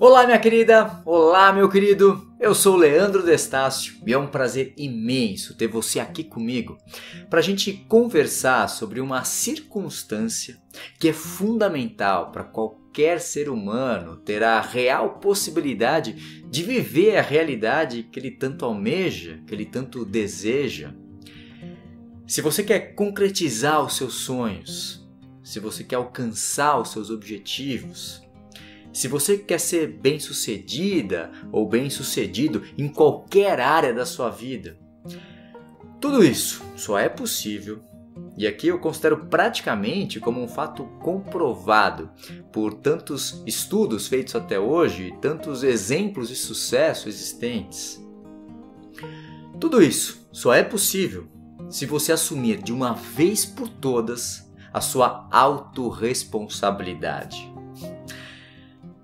Olá, minha querida! Olá, meu querido! Eu sou o Leandro Destácio e é um prazer imenso ter você aqui comigo para a gente conversar sobre uma circunstância que é fundamental para qualquer ser humano ter a real possibilidade de viver a realidade que ele tanto almeja, que ele tanto deseja. Se você quer concretizar os seus sonhos, se você quer alcançar os seus objetivos, se você quer ser bem-sucedida ou bem-sucedido em qualquer área da sua vida, tudo isso só é possível, e aqui eu considero praticamente como um fato comprovado por tantos estudos feitos até hoje e tantos exemplos de sucesso existentes. Tudo isso só é possível se você assumir de uma vez por todas a sua autorresponsabilidade.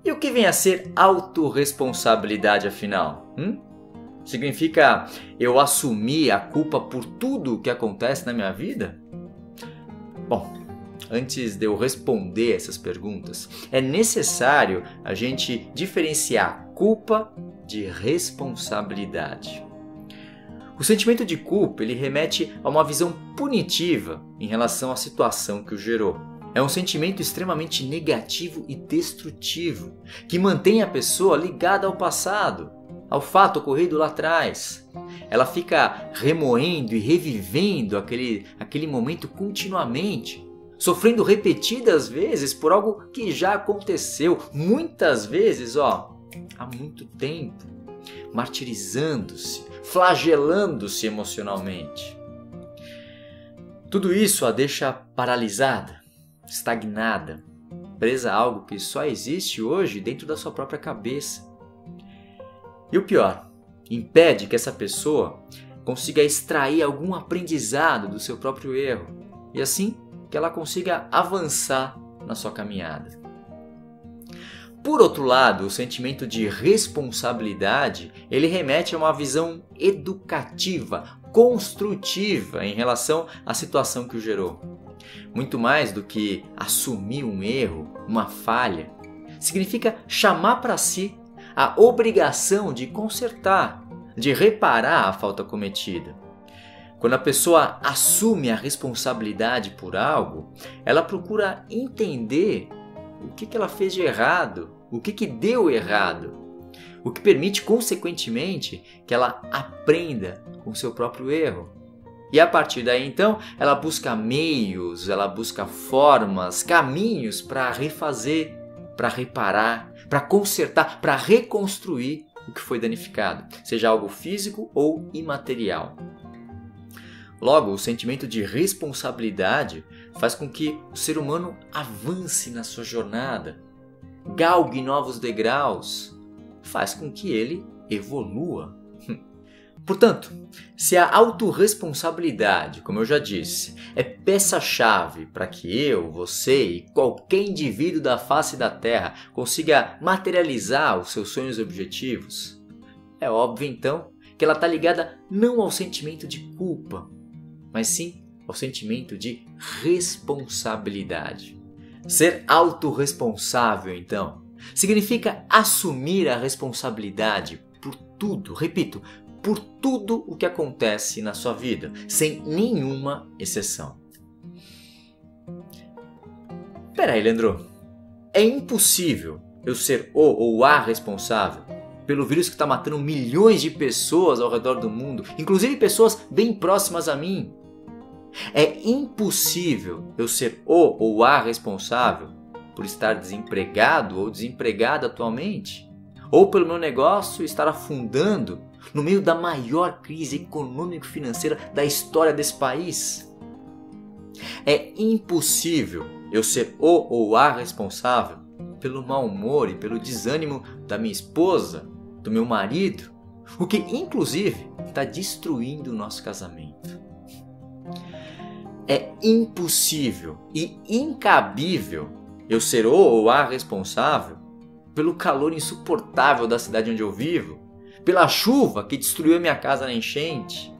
E o que vem a ser autorresponsabilidade, afinal? Significa eu assumir a culpa por tudo o que acontece na minha vida? Bom, antes de eu responder essas perguntas, é necessário a gente diferenciar culpa de responsabilidade. O sentimento de culpa ele remete a uma visão punitiva em relação à situação que o gerou. É um sentimento extremamente negativo e destrutivo, que mantém a pessoa ligada ao passado, ao fato ocorrido lá atrás. Ela fica remoendo e revivendo aquele momento continuamente, sofrendo repetidas vezes por algo que já aconteceu, muitas vezes, há muito tempo, martirizando-se, flagelando-se emocionalmente. Tudo isso a deixa paralisada, estagnada, presa a algo que só existe hoje dentro da sua própria cabeça. E o pior, impede que essa pessoa consiga extrair algum aprendizado do seu próprio erro e assim que ela consiga avançar na sua caminhada. Por outro lado, o sentimento de responsabilidade, ele remete a uma visão educativa, construtiva em relação à situação que o gerou. Muito mais do que assumir um erro, uma falha, significa chamar para si a obrigação de consertar, de reparar a falta cometida. Quando a pessoa assume a responsabilidade por algo, ela procura entender o que ela fez de errado, o que deu errado, o que permite, consequentemente, que ela aprenda com seu próprio erro. E a partir daí, então, ela busca meios, ela busca formas, caminhos para refazer, para reparar, para consertar, para reconstruir o que foi danificado, seja algo físico ou imaterial. Logo, o sentimento de responsabilidade faz com que o ser humano avance na sua jornada, galgue novos degraus, faz com que ele evolua. Portanto, se a autorresponsabilidade, como eu já disse, é peça-chave para que eu, você e qualquer indivíduo da face da Terra consiga materializar os seus sonhos e objetivos, é óbvio então que ela está ligada não ao sentimento de culpa, mas sim ao sentimento de responsabilidade. Ser autorresponsável, então, significa assumir a responsabilidade por tudo, repito, por tudo o que acontece na sua vida, sem nenhuma exceção. Peraí, Leandro, é impossível eu ser o ou a responsável pelo vírus que está matando milhões de pessoas ao redor do mundo, inclusive pessoas bem próximas a mim. É impossível eu ser o ou a responsável por estar desempregado ou desempregada atualmente, ou pelo meu negócio estar afundando no meio da maior crise econômico-financeira da história desse país. É impossível eu ser o ou a responsável pelo mau humor e pelo desânimo da minha esposa, do meu marido, o que inclusive está destruindo o nosso casamento. É impossível e incabível eu ser o ou a responsável pelo calor insuportável da cidade onde eu vivo, pela chuva que destruiu a minha casa na enchente,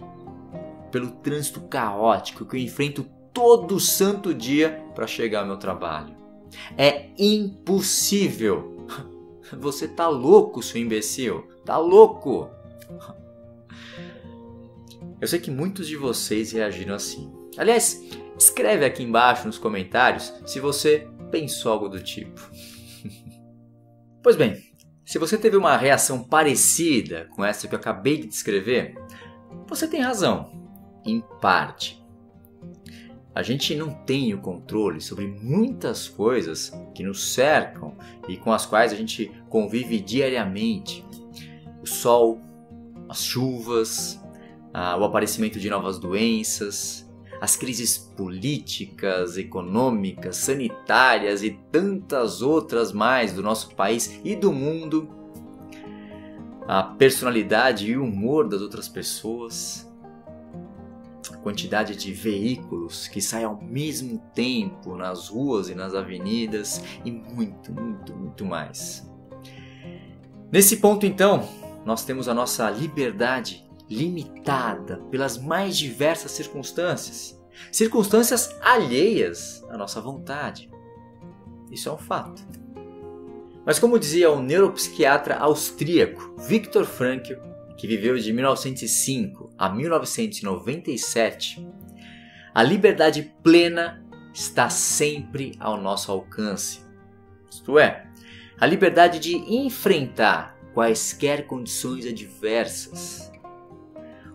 pelo trânsito caótico que eu enfrento todo santo dia para chegar ao meu trabalho. É impossível Você tá louco, seu imbecil? Tá louco? Eu sei que muitos de vocês reagiram assim. Aliás, escreve aqui embaixo nos comentários se você pensou algo do tipo. Pois bem, se você teve uma reação parecida com essa que eu acabei de descrever, você tem razão, em parte. A gente não tem o controle sobre muitas coisas que nos cercam e com as quais a gente convive diariamente. O sol, as chuvas, o aparecimento de novas doenças, as crises políticas, econômicas, sanitárias e tantas outras mais do nosso país e do mundo, a personalidade e o humor das outras pessoas, a quantidade de veículos que saem ao mesmo tempo nas ruas e nas avenidas e muito mais. Nesse ponto, então, nós temos a nossa liberdade limitada pelas mais diversas circunstâncias. Circunstâncias alheias à nossa vontade. Isso é um fato. Mas como dizia o neuropsiquiatra austríaco Viktor Frankl, que viveu de 1905 a 1997, a liberdade plena está sempre ao nosso alcance. Isto é, a liberdade de enfrentar quaisquer condições adversas.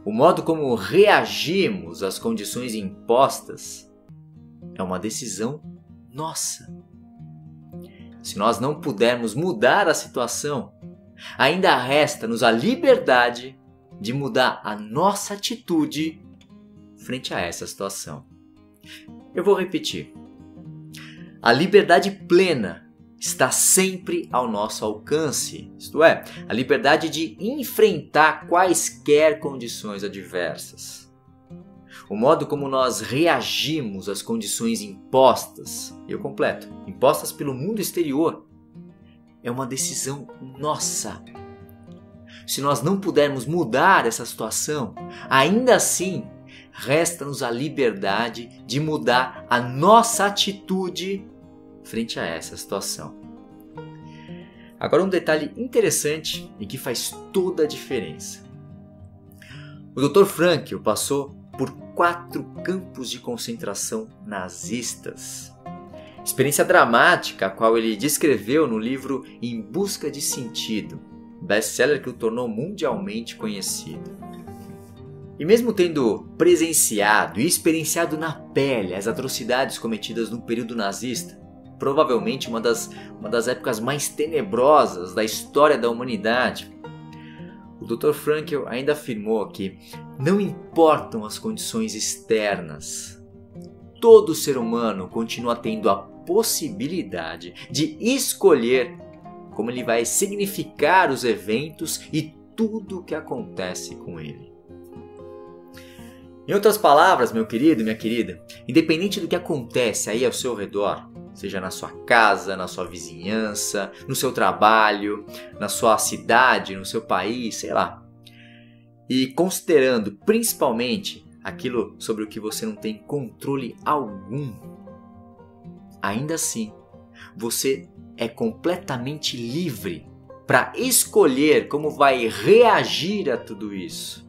O modo como reagimos às condições impostas é uma decisão nossa. Se nós não pudermos mudar a situação, ainda resta-nos a liberdade de mudar a nossa atitude frente a essa situação. Eu vou repetir. A liberdade plena está sempre ao nosso alcance, isto é, a liberdade de enfrentar quaisquer condições adversas. O modo como nós reagimos às condições impostas, e eu completo, impostas pelo mundo exterior, é uma decisão nossa. Se nós não pudermos mudar essa situação, ainda assim, resta-nos a liberdade de mudar a nossa atitude frente a essa situação. Agora um detalhe interessante e que faz toda a diferença. O Dr. Frankl passou por 4 campos de concentração nazistas. Experiência dramática a qual ele descreveu no livro Em Busca de Sentido, best-seller que o tornou mundialmente conhecido. E mesmo tendo presenciado e experienciado na pele as atrocidades cometidas no período nazista, provavelmente uma das épocas mais tenebrosas da história da humanidade, o Dr. Frankl ainda afirmou que não importam as condições externas, todo ser humano continua tendo a possibilidade de escolher como ele vai significar os eventos e tudo o que acontece com ele. Em outras palavras, meu querido e minha querida, independente do que acontece aí ao seu redor, seja na sua casa, na sua vizinhança, no seu trabalho, na sua cidade, no seu país, sei lá. E considerando principalmente aquilo sobre o que você não tem controle algum, ainda assim, você é completamente livre para escolher como vai reagir a tudo isso.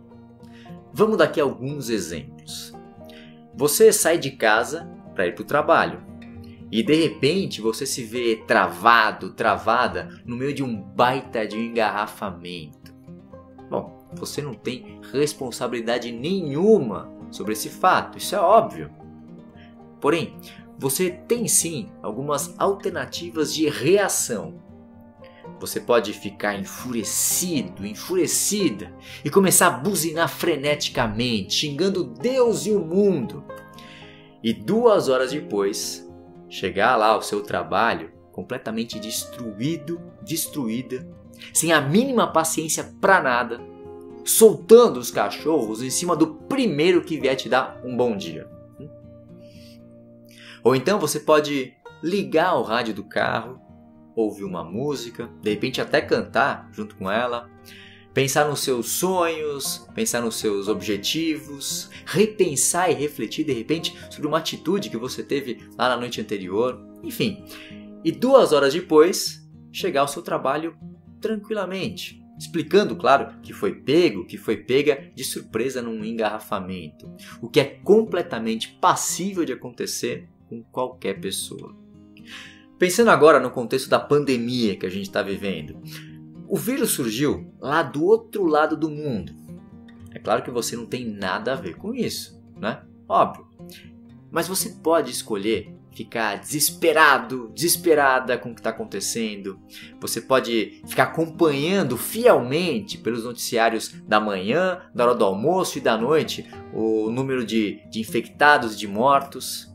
Vamos dar aqui alguns exemplos. Você sai de casa para ir para o trabalho. E de repente você se vê travado, travada no meio de um baita de um engarrafamento. Bom, você não tem responsabilidade nenhuma sobre esse fato, isso é óbvio. Porém, você tem sim algumas alternativas de reação. Você pode ficar enfurecido, enfurecida e começar a buzinar freneticamente, xingando Deus e o mundo. E 2 horas depois, chegar lá ao seu trabalho completamente destruído, destruída, sem a mínima paciência para nada, soltando os cachorros em cima do primeiro que vier te dar um bom dia. Ou então você pode ligar o rádio do carro, ouvir uma música, de repente até cantar junto com ela, pensar nos seus sonhos, pensar nos seus objetivos, repensar e refletir de repente sobre uma atitude que você teve lá na noite anterior, enfim. E 2 horas depois, chegar ao seu trabalho tranquilamente, explicando, claro, que foi pego, que foi pega de surpresa num engarrafamento, o que é completamente passível de acontecer com qualquer pessoa. Pensando agora no contexto da pandemia que a gente está vivendo, o vírus surgiu lá do outro lado do mundo. É claro que você não tem nada a ver com isso, né? Óbvio. Mas você pode escolher ficar desesperado, desesperada com o que está acontecendo. Você pode ficar acompanhando fielmente pelos noticiários da manhã, da hora do almoço e da noite o número de infectados e de mortos,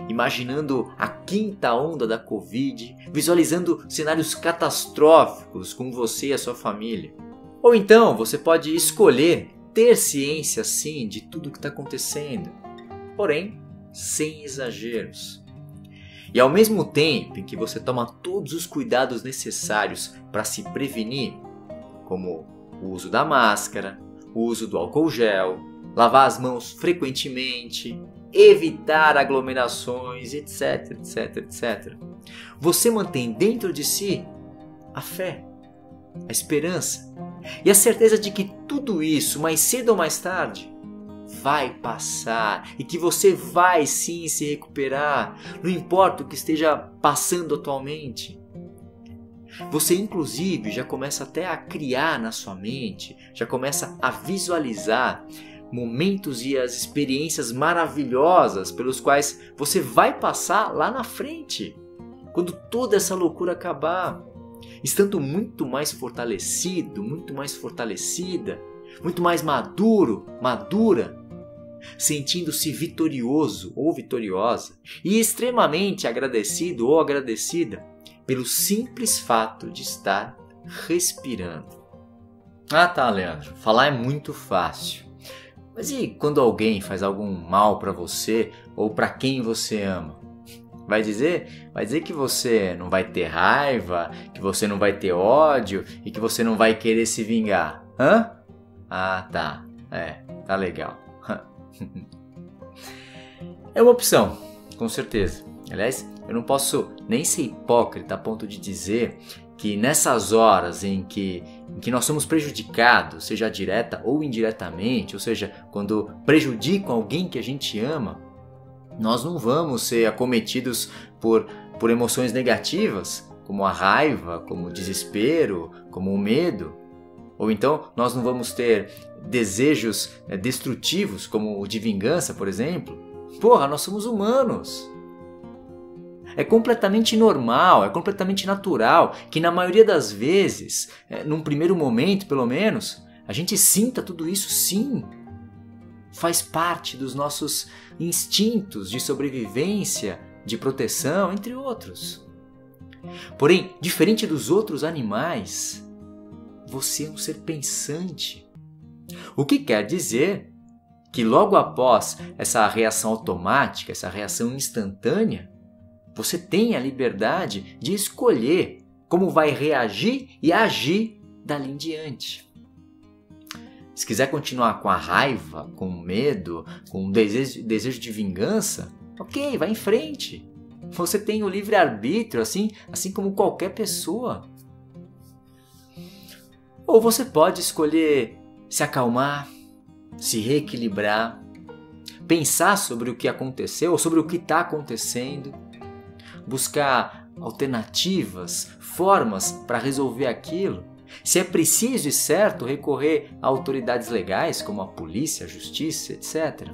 imaginando a quinta onda da Covid, visualizando cenários catastróficos com você e a sua família. Ou então você pode escolher ter ciência sim de tudo o que está acontecendo, porém sem exageros. E ao mesmo tempo em que você toma todos os cuidados necessários para se prevenir, como o uso da máscara, o uso do álcool gel, lavar as mãos frequentemente, evitar aglomerações, etc, etc, etc. Você mantém dentro de si a fé, a esperança e a certeza de que tudo isso, mais cedo ou mais tarde, vai passar e que você vai sim se recuperar, não importa o que esteja passando atualmente. Você inclusive já começa até a criar na sua mente, já começa a visualizar momentos e as experiências maravilhosas pelos quais você vai passar lá na frente, quando toda essa loucura acabar, estando muito mais fortalecido, muito mais fortalecida, muito mais maduro, madura, sentindo-se vitorioso ou vitoriosa e extremamente agradecido ou agradecida pelo simples fato de estar respirando. Ah tá, Leandro, falar é muito fácil. Mas e quando alguém faz algum mal para você ou para quem você ama? Vai dizer que você não vai ter raiva, que você não vai ter ódio e que você não vai querer se vingar. Hã? Ah, tá. Tá legal. É uma opção, com certeza. Aliás, eu não posso nem ser hipócrita a ponto de dizer que nessas horas em que nós somos prejudicados, seja direta ou indiretamente, ou seja, quando prejudicam alguém que a gente ama, nós não vamos ser acometidos por emoções negativas, como a raiva, como o desespero, como o medo. Ou então nós não vamos ter desejos destrutivos, como o de vingança, por exemplo. Porra, nós somos humanos. É completamente normal, é completamente natural que na maioria das vezes, num primeiro momento pelo menos, a gente sinta tudo isso sim. Faz parte dos nossos instintos de sobrevivência, de proteção, entre outros. Porém, diferente dos outros animais, você é um ser pensante. O que quer dizer que logo após essa reação automática, essa reação instantânea, você tem a liberdade de escolher como vai reagir e agir dali em diante. Se quiser continuar com a raiva, com o medo, com o desejo de vingança, ok, vai em frente. Você tem o livre-arbítrio, assim como qualquer pessoa. Ou você pode escolher se acalmar, se reequilibrar, pensar sobre o que aconteceu ou sobre o que está acontecendo, buscar alternativas, formas para resolver aquilo. Se é preciso e certo recorrer a autoridades legais como a polícia, a justiça, etc.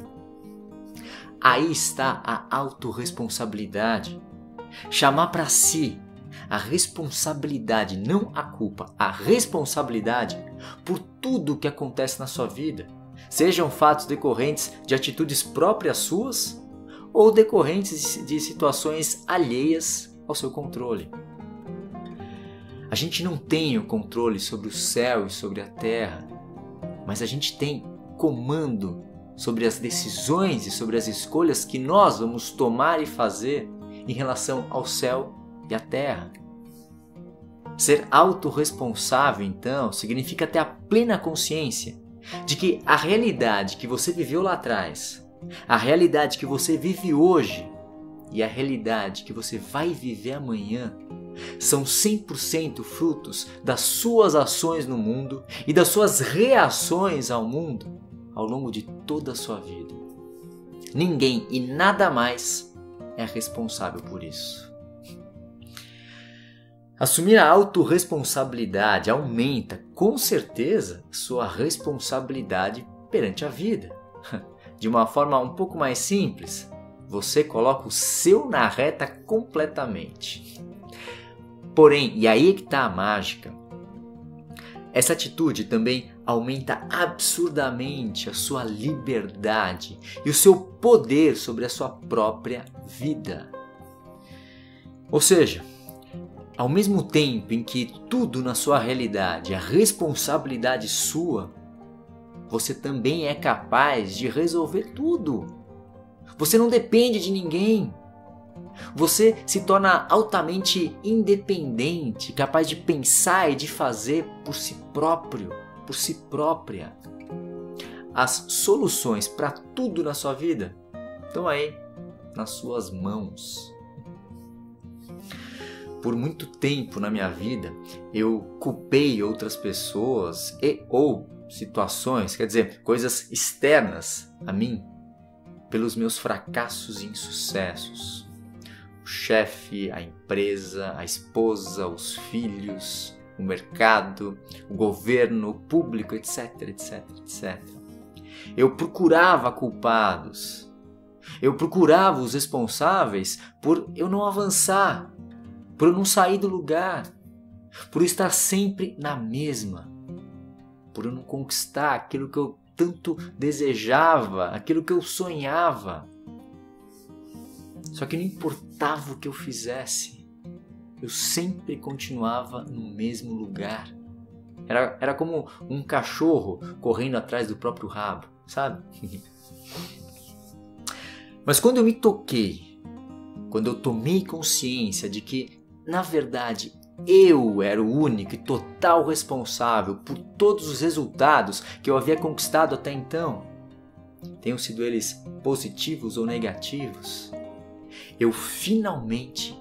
Aí está a autorresponsabilidade. Chamar para si a responsabilidade, não a culpa, a responsabilidade por tudo o que acontece na sua vida. Sejam fatos decorrentes de atitudes próprias suas ou decorrentes de situações alheias ao seu controle. A gente não tem o controle sobre o céu e sobre a terra, mas a gente tem comando sobre as decisões e sobre as escolhas que nós vamos tomar e fazer em relação ao céu e à terra. Ser autorresponsável, então, significa ter a plena consciência de que a realidade que você viveu lá atrás, a realidade que você vive hoje e a realidade que você vai viver amanhã são 100% frutos das suas ações no mundo e das suas reações ao mundo ao longo de toda a sua vida. Ninguém e nada mais é responsável por isso. Assumir a autorresponsabilidade aumenta, com certeza, sua responsabilidade perante a vida. De uma forma um pouco mais simples, você coloca o seu na reta completamente. Porém, e aí é que está a mágica, essa atitude também aumenta absurdamente a sua liberdade e o seu poder sobre a sua própria vida. Ou seja, ao mesmo tempo em que tudo na sua realidade é responsabilidade sua, você também é capaz de resolver tudo. Você não depende de ninguém. Você se torna altamente independente, capaz de pensar e de fazer por si próprio, por si própria. As soluções para tudo na sua vida estão aí, nas suas mãos. Por muito tempo na minha vida, eu culpei outras pessoas ou situações, quer dizer, coisas externas a mim, pelos meus fracassos e insucessos. O chefe, a empresa, a esposa, os filhos, o mercado, o governo, o público, etc, etc, etc. Eu procurava culpados. Eu procurava os responsáveis por eu não avançar, por eu não sair do lugar, por eu estar sempre na mesma, por eu não conquistar aquilo que eu tanto desejava, aquilo que eu sonhava. Só que não importava o que eu fizesse, eu sempre continuava no mesmo lugar. Era como um cachorro correndo atrás do próprio rabo, sabe? Mas quando eu me toquei, quando eu tomei consciência de que, na verdade, eu era o único e total responsável por todos os resultados que eu havia conquistado até então, tenham sido eles positivos ou negativos, eu finalmente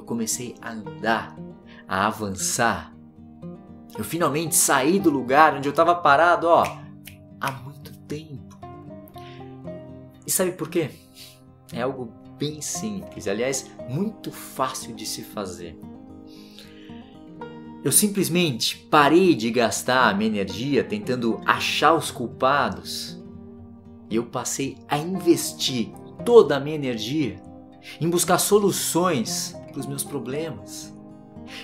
comecei a andar, a avançar. Eu finalmente saí do lugar onde eu estava parado há muito tempo. E sabe por quê? É algo bem simples, aliás, muito fácil de se fazer. Eu simplesmente parei de gastar a minha energia tentando achar os culpados e eu passei a investir toda a minha energia em buscar soluções para os meus problemas,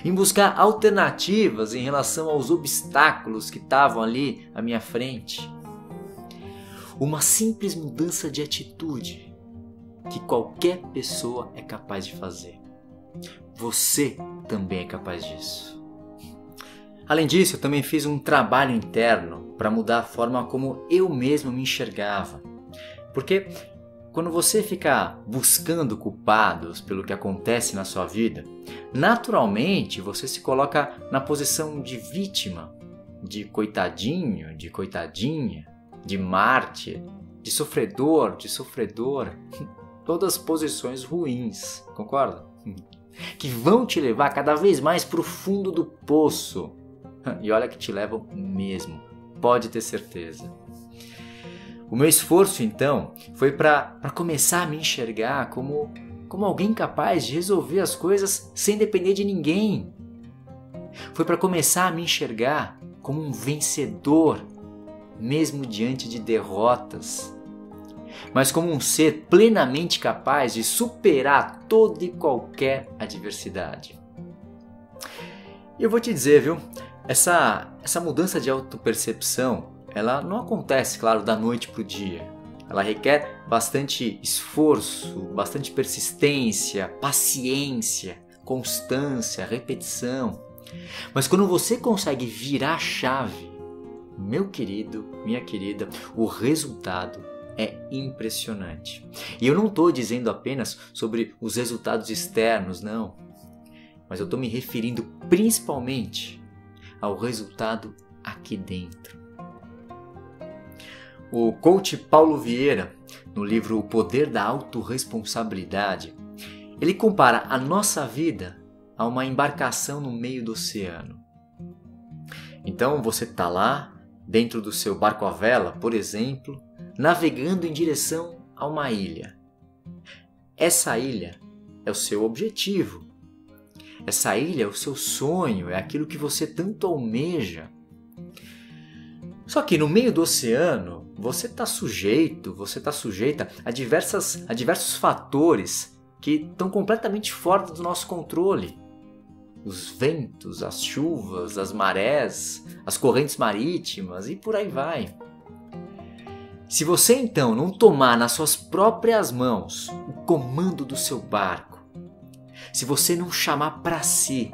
em buscar alternativas em relação aos obstáculos que estavam ali à minha frente. Uma simples mudança de atitude que qualquer pessoa é capaz de fazer. Você também é capaz disso. Além disso, eu também fiz um trabalho interno para mudar a forma como eu mesmo me enxergava. Porque quando você fica buscando culpados pelo que acontece na sua vida, naturalmente você se coloca na posição de vítima, de coitadinho, de coitadinha, de mártir, de sofredor, de sofredora. Todas posições ruins, concorda? Que vão te levar cada vez mais para o fundo do poço. E olha que te levam mesmo, pode ter certeza. O meu esforço, então, foi para começar a me enxergar como alguém capaz de resolver as coisas sem depender de ninguém. Foi para começar a me enxergar como um vencedor, mesmo diante de derrotas, mas como um ser plenamente capaz de superar toda e qualquer adversidade. E eu vou te dizer, viu? Essa mudança de autopercepção, ela não acontece, claro, da noite para o dia. Ela requer bastante esforço, bastante persistência, paciência, constância, repetição. Mas quando você consegue virar a chave, meu querido, minha querida, o resultado é impressionante. E eu não estou dizendo apenas sobre os resultados externos, não. Mas eu estou me referindo principalmente ao resultado aqui dentro. O coach Paulo Vieira, no livro O Poder da Autorresponsabilidade, ele compara a nossa vida a uma embarcação no meio do oceano. Então você está lá, dentro do seu barco à vela, por exemplo, navegando em direção a uma ilha. Essa ilha é o seu objetivo. Essa ilha é o seu sonho, é aquilo que você tanto almeja. Só que no meio do oceano, você está sujeita a diversos fatores que estão completamente fora do nosso controle. Os ventos, as chuvas, as marés, as correntes marítimas e por aí vai. Se você então não tomar nas suas próprias mãos o comando do seu barco, se você não chamar para si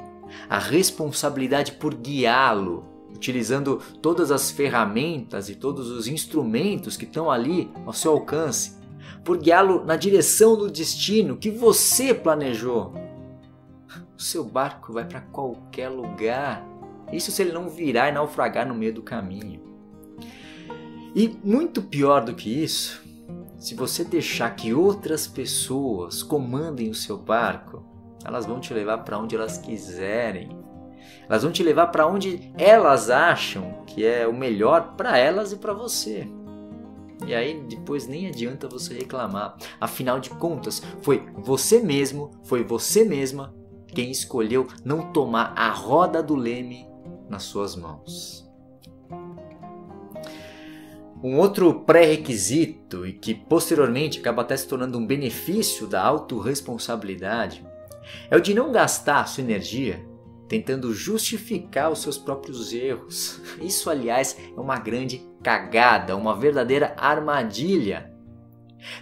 a responsabilidade por guiá-lo, utilizando todas as ferramentas e todos os instrumentos que estão ali ao seu alcance, por guiá-lo na direção do destino que você planejou, o seu barco vai para qualquer lugar. Isso se ele não virar e naufragar no meio do caminho. E muito pior do que isso, se você deixar que outras pessoas comandem o seu barco, elas vão te levar para onde elas quiserem. Elas vão te levar para onde elas acham que é o melhor para elas e para você. E aí depois nem adianta você reclamar. Afinal de contas, foi você mesmo, foi você mesma quem escolheu não tomar a roda do leme nas suas mãos. Um outro pré-requisito, e que posteriormente acaba até se tornando um benefício da autorresponsabilidade, é o de não gastar a sua energia tentando justificar os seus próprios erros. Isso, aliás, é uma grande cagada, uma verdadeira armadilha.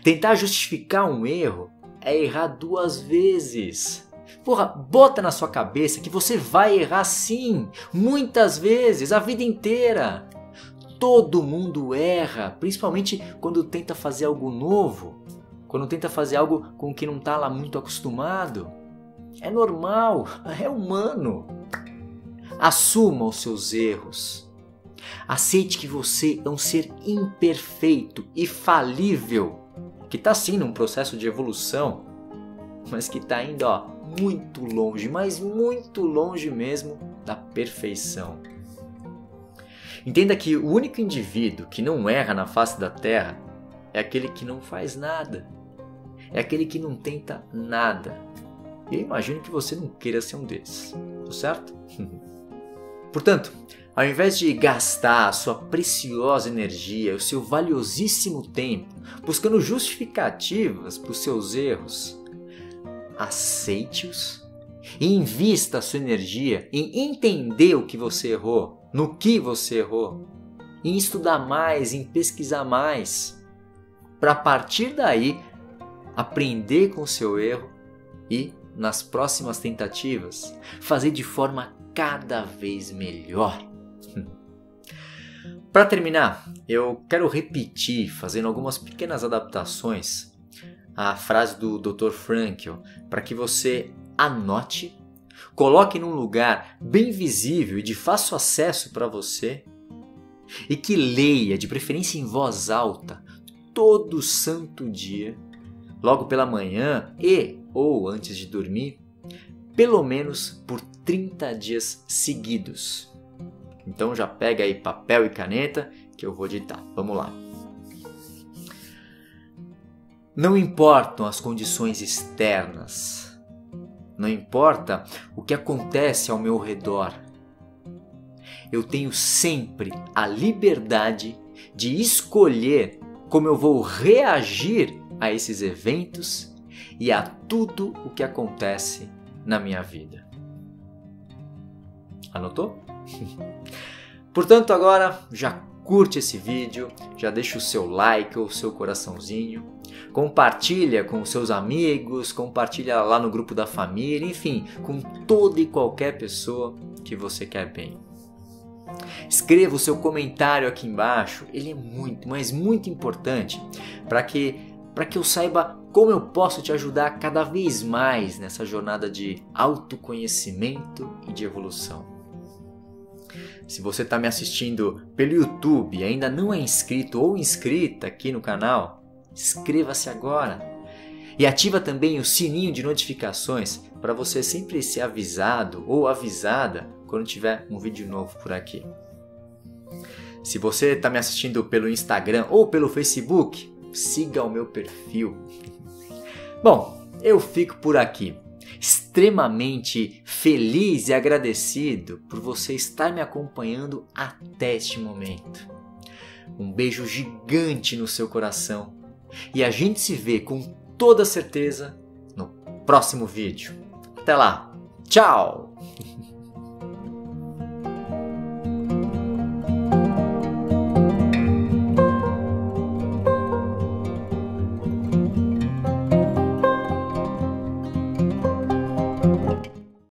Tentar justificar um erro é errar 2 vezes. Porra, bota na sua cabeça que você vai errar sim, muitas vezes, a vida inteira. Todo mundo erra, principalmente quando tenta fazer algo novo, quando tenta fazer algo com o que não está lá muito acostumado. É normal, é humano. Assuma os seus erros. Aceite que você é um ser imperfeito e falível, que está sim num processo de evolução, mas que está indo muito longe, mas muito longe mesmo da perfeição. Entenda que o único indivíduo que não erra na face da Terra é aquele que não faz nada, é aquele que não tenta nada. E eu imagino que você não queira ser um desses, certo? Portanto, ao invés de gastar a sua preciosa energia, o seu valiosíssimo tempo, buscando justificativas para os seus erros, aceite-os e invista a sua energia em entender o que você errou, no que você errou, em estudar mais, em pesquisar mais, para a partir daí aprender com o seu erro e, nas próximas tentativas, fazer de forma cada vez melhor. Para terminar, eu quero repetir, fazendo algumas pequenas adaptações, a frase do Dr. Frankl, para que você anote, coloque num lugar bem visível e de fácil acesso para você e que leia, de preferência em voz alta, todo santo dia, logo pela manhã ou antes de dormir, pelo menos por 30 dias seguidos. Então já pega aí papel e caneta que eu vou ditar. Vamos lá. Não importam as condições externas. Não importa o que acontece ao meu redor. Eu tenho sempre a liberdade de escolher como eu vou reagir a esses eventos e a tudo o que acontece na minha vida. Anotou? Portanto, agora já curte esse vídeo, já deixa o seu like ou o seu coraçãozinho, compartilha com os seus amigos, compartilha lá no grupo da família, enfim, com toda e qualquer pessoa que você quer bem. Escreva o seu comentário aqui embaixo, ele é muito, mas muito importante para que eu saiba como eu posso te ajudar cada vez mais nessa jornada de autoconhecimento e de evolução. Se você está me assistindo pelo YouTube e ainda não é inscrito ou inscrita aqui no canal, inscreva-se agora. E ativa também o sininho de notificações para você sempre ser avisado ou avisada quando tiver um vídeo novo por aqui. Se você está me assistindo pelo Instagram ou pelo Facebook, siga o meu perfil. Bom, eu fico por aqui, extremamente feliz e agradecido por você estar me acompanhando até este momento. Um beijo gigante no seu coração e a gente se vê com toda certeza no próximo vídeo. Até lá, tchau!